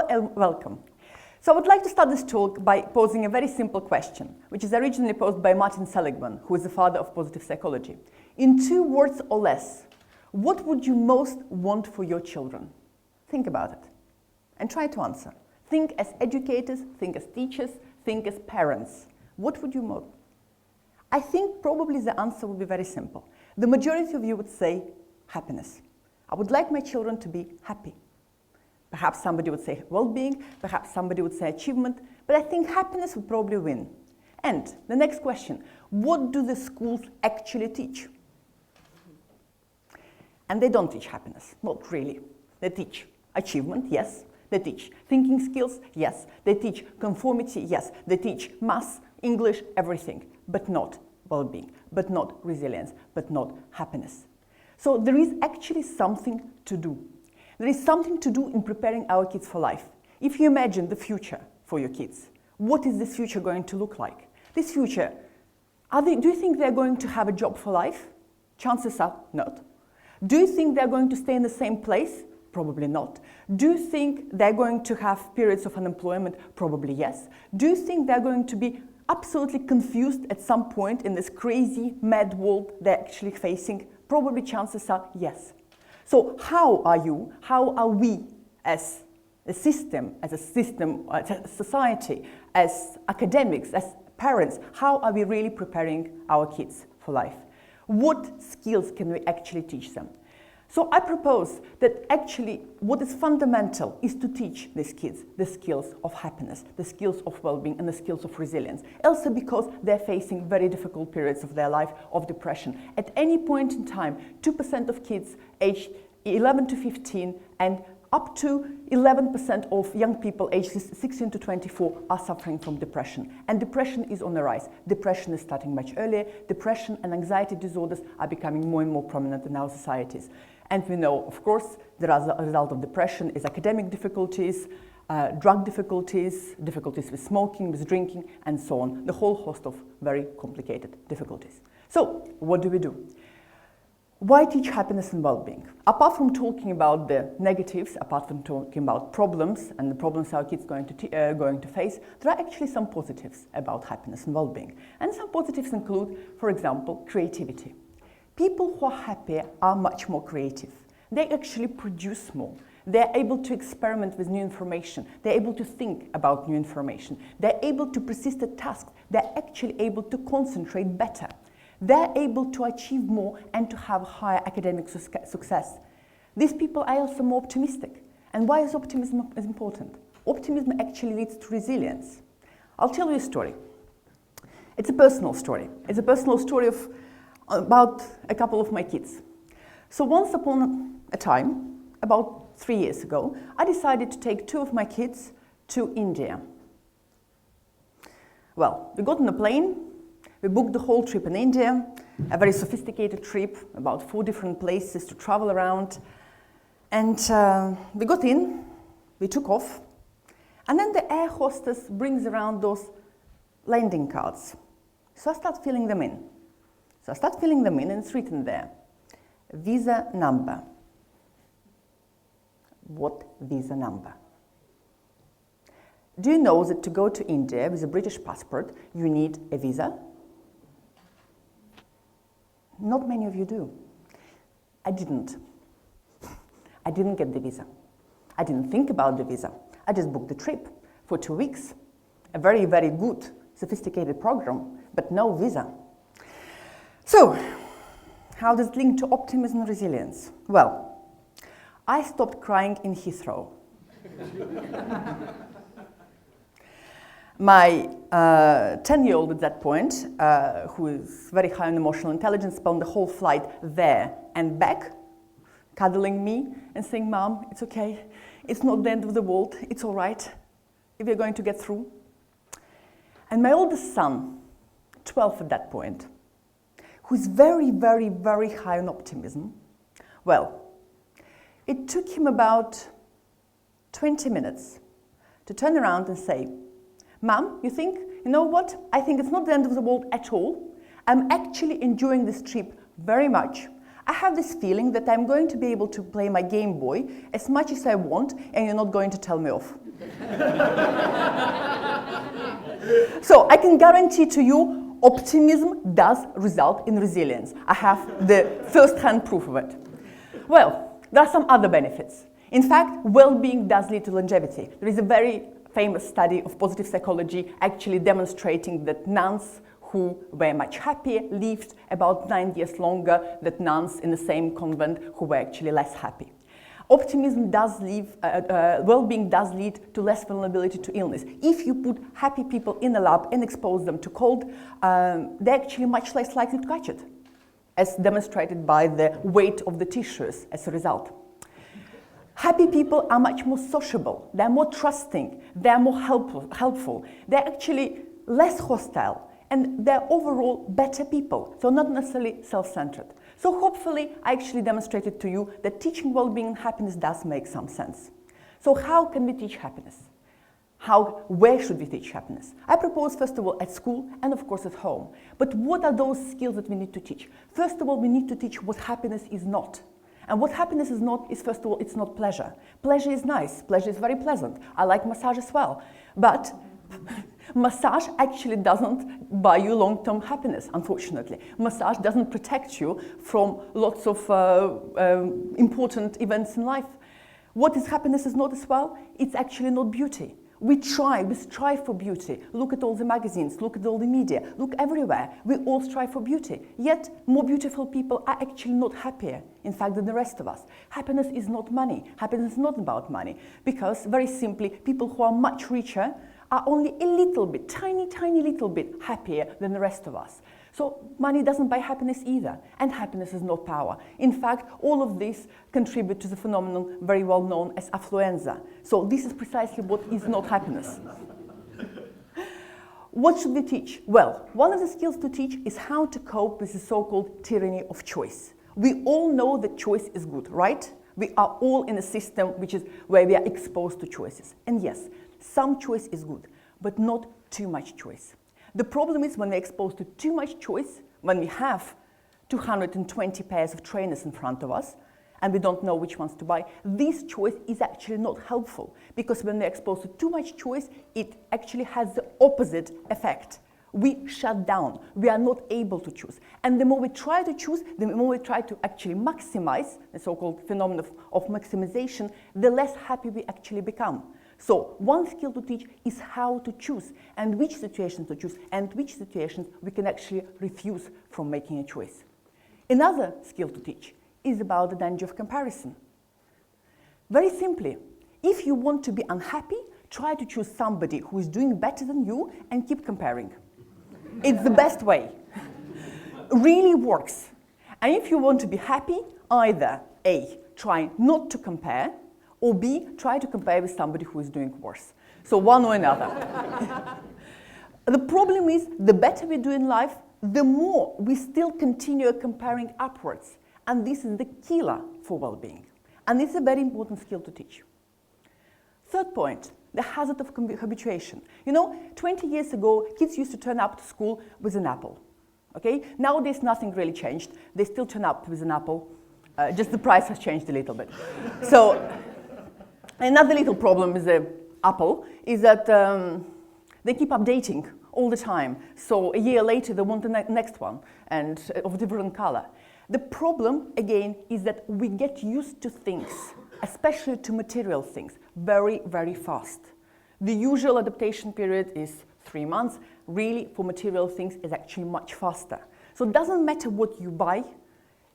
and welcome. So I would like to start this talk by posing a very simple question, which is originally posed by Martin Seligman, who is the father of positive psychology. In 2 words or less, what would you most want for your children? Think about it and try to answer. Think as educators, think as teachers, think as parents. What would you want? I think probably the answer would be very simple. The majority of you would say happiness. I would like my children to be happy. Perhaps somebody would say well-being, perhaps somebody would say achievement, but I think happiness would probably win. And the next question, what do the schools actually teach? And they don't teach happiness, not really. They teach achievement, yes. They teach thinking skills, yes. They teach conformity, yes. They teach maths, English, everything, but not well-being, but not resilience, but not happiness. So there is actually something to do. There is something to do in preparing our kids for life. If you imagine the future for your kids, what is this future going to look like? This future, do you think they're going to have a job for life? Chances are not. Do you think they're going to stay in the same place? Probably not. Do you think they're going to have periods of unemployment? Probably yes. Do you think they're going to be absolutely confused at some point in this crazy, mad world they're actually facing? Probably chances are yes. So how are we as a system, as a society, as academics, as parents, how are we really preparing our kids for life? What skills can we actually teach them? So I propose that actually what is fundamental is to teach these kids the skills of happiness, the skills of well-being, and the skills of resilience. Also because they're facing very difficult periods of their life of depression. At any point in time, 2% of kids aged 11 to 15 and up to 11% of young people aged 16 to 24 are suffering from depression. And depression is on the rise. Depression is starting much earlier. Depression and anxiety disorders are becoming more and more prominent in our societies. And we know, of course, that as a result of depression is academic difficulties, drug difficulties, difficulties with smoking, with drinking, and so on. The whole host of very complicated difficulties. So, what do we do? Why teach happiness and well-being? Apart from talking about the negatives, apart from talking about problems and the problems our kids are going to face, there are actually some positives about happiness and well-being. And some positives include, for example, creativity. People who are happy are much more creative. They actually produce more. They're able to experiment with new information. They're able to think about new information. They're able to persist at tasks. They're actually able to concentrate better. They're able to achieve more and to have higher academic success. These people are also more optimistic. And why is optimism important? Optimism actually leads to resilience. I'll tell you a story. It's a personal story. It's a personal story about a couple of my kids. So once upon a time, about 3 years ago, I decided to take 2 of my kids to India. Well, we got on a plane. We booked the whole trip in India, a very sophisticated trip, about 4 different places to travel around. And we got in, we took off, and then the air hostess brings around those landing cards. So I start filling them in. And it's written there, visa number. What visa number? Do you know that to go to India with a British passport, you need a visa? Not many of you do. I didn't. I didn't get the visa. I didn't think about the visa. I just booked the trip for 2 weeks. A very, very good, sophisticated program, but no visa. So, how does it link to optimism and resilience? Well, I stopped crying in Heathrow. My 10-year-old at that point, who is very high in emotional intelligence, spent the whole flight there and back, cuddling me and saying, "Mom, it's okay. It's not the end of the world. It's all right. We're going to get through." And my oldest son, 12 at that point, who's very, very, very high on optimism, well, it took him about 20 minutes to turn around and say, "Mom, you know what? I think it's not the end of the world at all. I'm actually enjoying this trip very much. I have this feeling that I'm going to be able to play my Game Boy as much as I want, and you're not going to tell me off." So I can guarantee to you, optimism does result in resilience. I have the first-hand proof of it. Well, there are some other benefits. In fact, well-being does lead to longevity. There is a very famous study of positive psychology actually demonstrating that nuns who were much happier lived about 9 years longer than nuns in the same convent who were actually less happy. Optimism does lead, well-being does lead to less vulnerability to illness. If you put happy people in a lab and expose them to cold, they're actually much less likely to catch it, as demonstrated by the weight of the tissues as a result. Happy people are much more sociable, they're more trusting, they're more helpful, they're actually less hostile, and they're overall better people, so not necessarily self-centered. So hopefully I actually demonstrated to you that teaching well-being and happiness does make some sense. So how can we teach happiness? Where should we teach happiness? I propose first of all at school and of course at home. But what are those skills that we need to teach? First of all, we need to teach what happiness is not. And what happiness is not is, first of all, it's not pleasure. Pleasure is nice, pleasure is very pleasant. I like massage as well. But massage actually doesn't buy you long-term happiness, unfortunately. Massage doesn't protect you from lots of important events in life. What is happiness is not as well? It's actually not beauty. We strive for beauty. Look at all the magazines, look at all the media, look everywhere. We all strive for beauty. Yet, more beautiful people are actually not happier, in fact, than the rest of us. Happiness is not money. Happiness is not about money. Because, very simply, people who are much richer are only a little bit, tiny little bit happier than the rest of us. So money doesn't buy happiness either, and happiness is not power. In fact, all of this contribute to the phenomenon very well known as affluenza. So this is precisely what is not happiness. What should we teach? Well, one of the skills to teach is how to cope with the so-called tyranny of choice. We all know that choice is good, right? We are all in a system where we are exposed to choices. And yes, some choice is good, but not too much choice. The problem is when we're exposed to too much choice, when we have 220 pairs of trainers in front of us, and we don't know which ones to buy, this choice is actually not helpful, because when we're exposed to too much choice, it actually has the opposite effect. We shut down. We are not able to choose. And the more we try to choose, the more we try to actually maximize, the so-called phenomenon of maximization, the less happy we actually become. So one skill to teach is how to choose, and which situations to choose, and which situations we can actually refuse from making a choice. Another skill to teach is about the danger of comparison. Very simply, if you want to be unhappy, try to choose somebody who is doing better than you and keep comparing. It's the best way. Really works. And if you want to be happy, either A, try not to compare, or B, try to compare with somebody who is doing worse. So one or another. The problem is, the better we do in life, the more we still continue comparing upwards. And this is the killer for well-being. And it's a very important skill to teach. Third point, the hazard of habituation. 20 years ago, kids used to turn up to school with an apple. Okay? Nowadays, nothing really changed. They still turn up with an apple. Just the price has changed a little bit. So, another little problem with the Apple is that they keep updating all the time. So a year later, they want the next one, and of a different color. The problem, again, is that we get used to things, especially to material things, very, very fast. The usual adaptation period is 3 months. Really, for material things, is actually much faster. So it doesn't matter what you buy,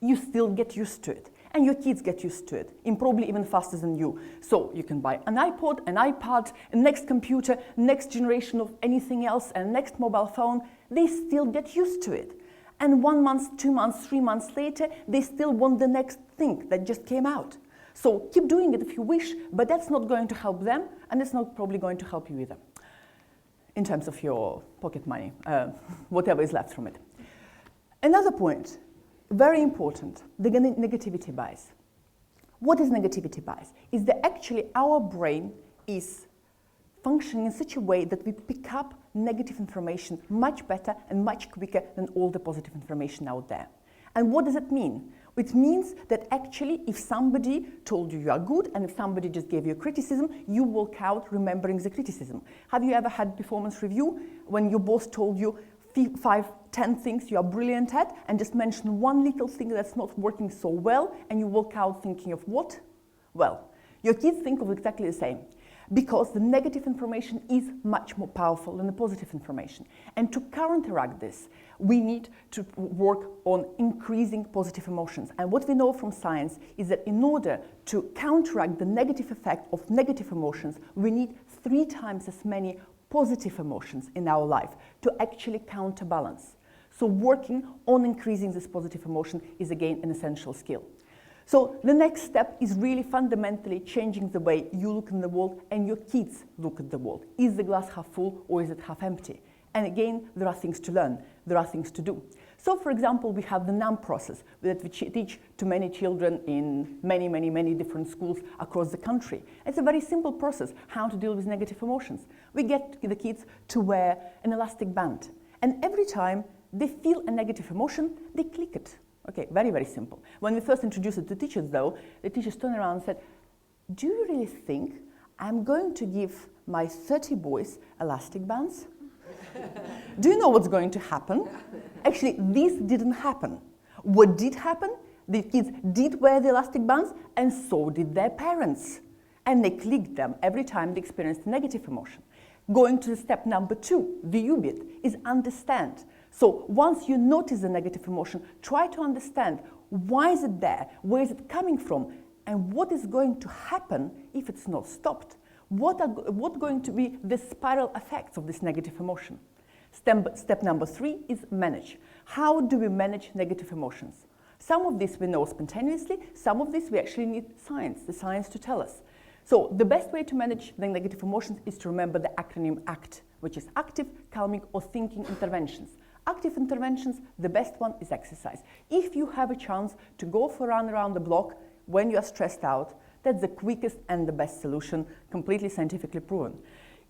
you still get used to it. And your kids get used to it, and probably even faster than you. So you can buy an iPod, an iPad, a next computer, next generation of anything else, and next mobile phone. They still get used to it. And 1 month, 2 months, 3 months later, they still want the next thing that just came out. So keep doing it if you wish, but that's not going to help them, and it's not probably going to help you either, in terms of your pocket money, whatever is left from it. Another point, very important, the negativity bias. What is negativity bias? Is that actually our brain is functioning in such a way that we pick up negative information much better and much quicker than all the positive information out there. And what does it mean? It means that actually if somebody told you are good and if somebody just gave you a criticism, you walk out remembering the criticism. Have you ever had performance review when your boss told you 5, 10 things you are brilliant at and just mention one little thing that's not working so well and you walk out thinking of what? Well, your kids think of exactly the same. Because the negative information is much more powerful than the positive information. And to counteract this, we need to work on increasing positive emotions. And what we know from science is that in order to counteract the negative effect of negative emotions, we need 3 times as many positive emotions in our life to actually counterbalance. So working on increasing this positive emotion is again an essential skill. So the next step is really fundamentally changing the way you look in the world and your kids look at the world. Is the glass half full or is it half empty? And again, there are things to learn, there are things to do. So for example, we have the NUMB process that we teach to many children in many different schools across the country. It's a very simple process, how to deal with negative emotions. We get the kids to wear an elastic band. And every time they feel a negative emotion, they click it. Okay, very simple. When we first introduced it to teachers though, the teachers turned around and said, do you really think I'm going to give my 30 boys elastic bands? Do you know what's going to happen? Actually, this didn't happen. What did happen? The kids did wear the elastic bands and so did their parents. And they clicked them every time they experienced a negative emotion. Going to step number 2, the U bit, is understand. So once you notice the negative emotion, try to understand why is it there, where is it coming from, and what is going to happen if it's not stopped. What going to be the spiral effects of this negative emotion? Step number 3 is manage. How do we manage negative emotions? Some of this we know spontaneously, some of this we actually need the science to tell us. So the best way to manage the negative emotions is to remember the acronym ACT, which is active, calming, or thinking interventions. Active interventions, the best one is exercise. If you have a chance to go for a run around the block when you are stressed out, that's the quickest and the best solution, completely scientifically proven.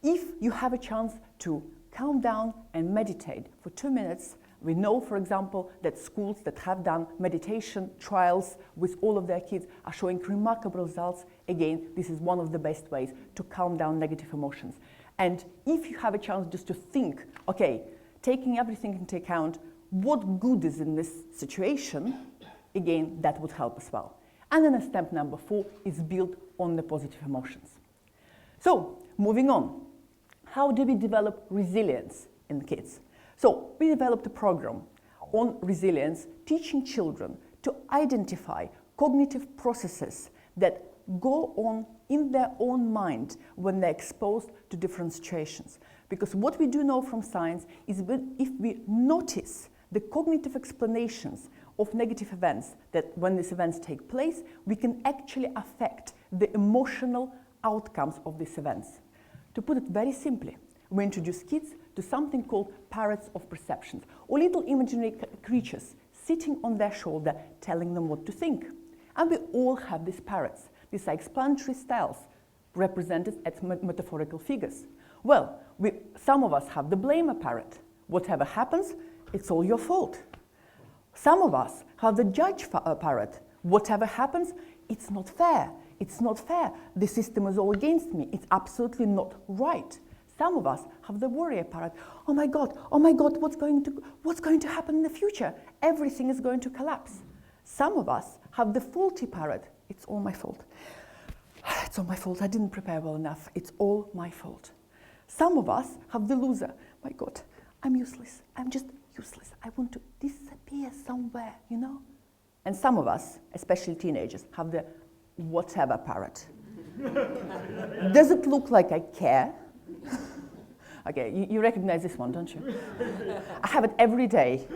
If you have a chance to calm down and meditate for 2 minutes, we know, for example, that schools that have done meditation trials with all of their kids are showing remarkable results. Again, this is one of the best ways to calm down negative emotions. And if you have a chance just to think, okay, taking everything into account, what good is in this situation, again, that would help as well. And then step number 4 is build on the positive emotions. So, moving on, how do we develop resilience in kids? So, we developed a program on resilience, teaching children to identify cognitive processes that go on in their own mind when they're exposed to different situations. Because what we do know from science is that if we notice the cognitive explanations of negative events, that when these events take place, we can actually affect the emotional outcomes of these events. To put it very simply, we introduce kids to something called parrots of perceptions, or little imaginary creatures sitting on their shoulder telling them what to think. And we all have these parrots. These are explanatory styles represented as metaphorical figures. Well, some of us have the blamer parrot. Whatever happens, it's all your fault. Some of us have the judge parrot. Whatever happens, it's not fair. It's not fair. The system is all against me. It's absolutely not right. Some of us have the warrior parrot. Oh my God, what's going to happen in the future? Everything is going to collapse. Some of us have the faulty parrot. It's all my fault. It's all my fault. I didn't prepare well enough. It's all my fault. Some of us have the loser. My God, I'm useless. I'm just useless. I want to disappear somewhere, you know? And some of us, especially teenagers, have the whatever parrot. Does it look like I care? Okay, you recognize this one, don't you? I have it every day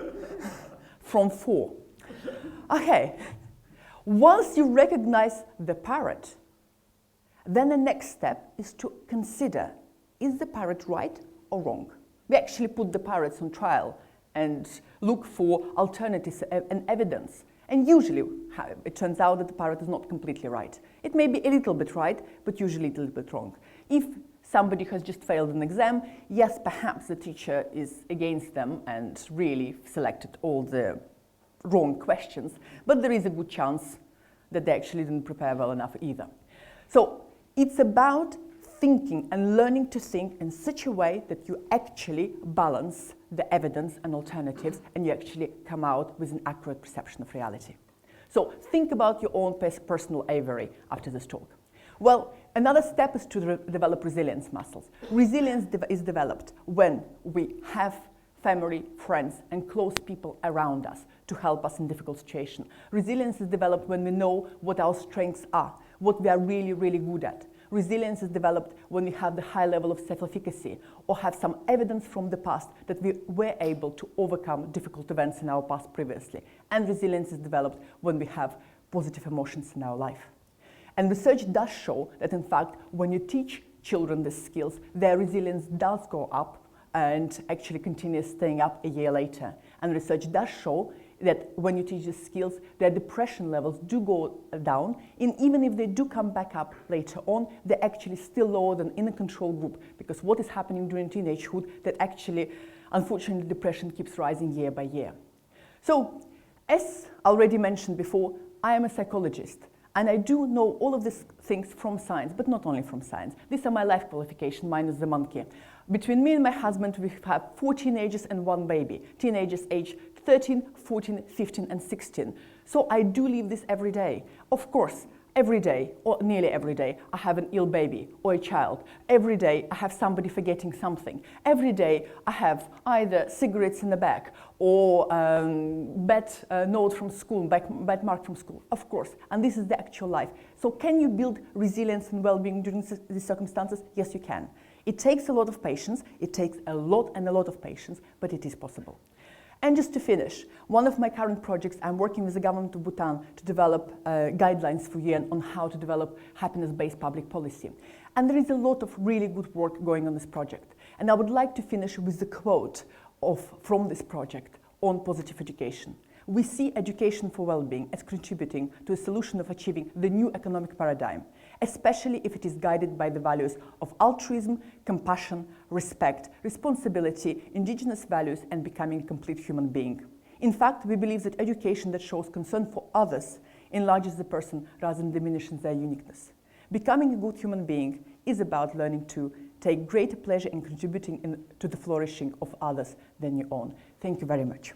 from 4. Okay, once you recognize the parrot, then the next step is to consider, is the parrot right or wrong? We actually put the parrots on trial and look for alternatives and evidence. And usually, it turns out that the parrot is not completely right. It may be a little bit right, but usually a little bit wrong. If somebody has just failed an exam, yes, perhaps the teacher is against them and really selected all the wrong questions, but there is a good chance that they actually didn't prepare well enough either. So it's about thinking and learning to think in such a way that you actually balance the evidence and alternatives and you actually come out with an accurate perception of reality. So think about your own personal aviary after this talk. Well, another step is to develop resilience muscles. Resilience is developed when we have family, friends, and close people around us to help us in difficult situations. Resilience is developed when we know what our strengths are, what we are really, really good at. Resilience is developed when we have the high level of self-efficacy or have some evidence from the past that we were able to overcome difficult events in our past previously. And resilience is developed when we have positive emotions in our life. And research does show that, in fact, when you teach children these skills, their resilience does go up and actually continues staying up a year later. And research does show that when you teach these skills, their depression levels do go down, and even if they do come back up later on, they're actually still lower than in a control group, because what is happening during teenagehood, that actually, unfortunately, depression keeps rising year by year. So, as already mentioned before, I am a psychologist. And I do know all of these things from science, but not only from science. These are my life qualifications, minus the monkey. Between me and my husband, we have 4 teenagers and 1 baby. Teenagers aged 13, 14, 15, and 16. So I do live this every day. Of course, every day, or nearly every day, I have an ill baby or a child. Every day, I have somebody forgetting something. Every day, I have either cigarettes in the bag or bad note from school, bad mark from school, of course. And this is the actual life. So can you build resilience and well-being during these circumstances? Yes, you can. It takes a lot of patience. It takes a lot of patience, but it is possible. And just to finish, one of my current projects, I'm working with the Government of Bhutan to develop guidelines for UN on how to develop happiness-based public policy. And there is a lot of really good work going on this project. And I would like to finish with the quote from this project on positive education. We see education for well-being as contributing to a solution of achieving the new economic paradigm, especially if it is guided by the values of altruism, compassion, respect, responsibility, indigenous values, and becoming a complete human being. In fact, we believe that education that shows concern for others enlarges the person rather than diminishes their uniqueness. Becoming a good human being is about learning to take greater pleasure in contributing to the flourishing of others than your own. Thank you very much.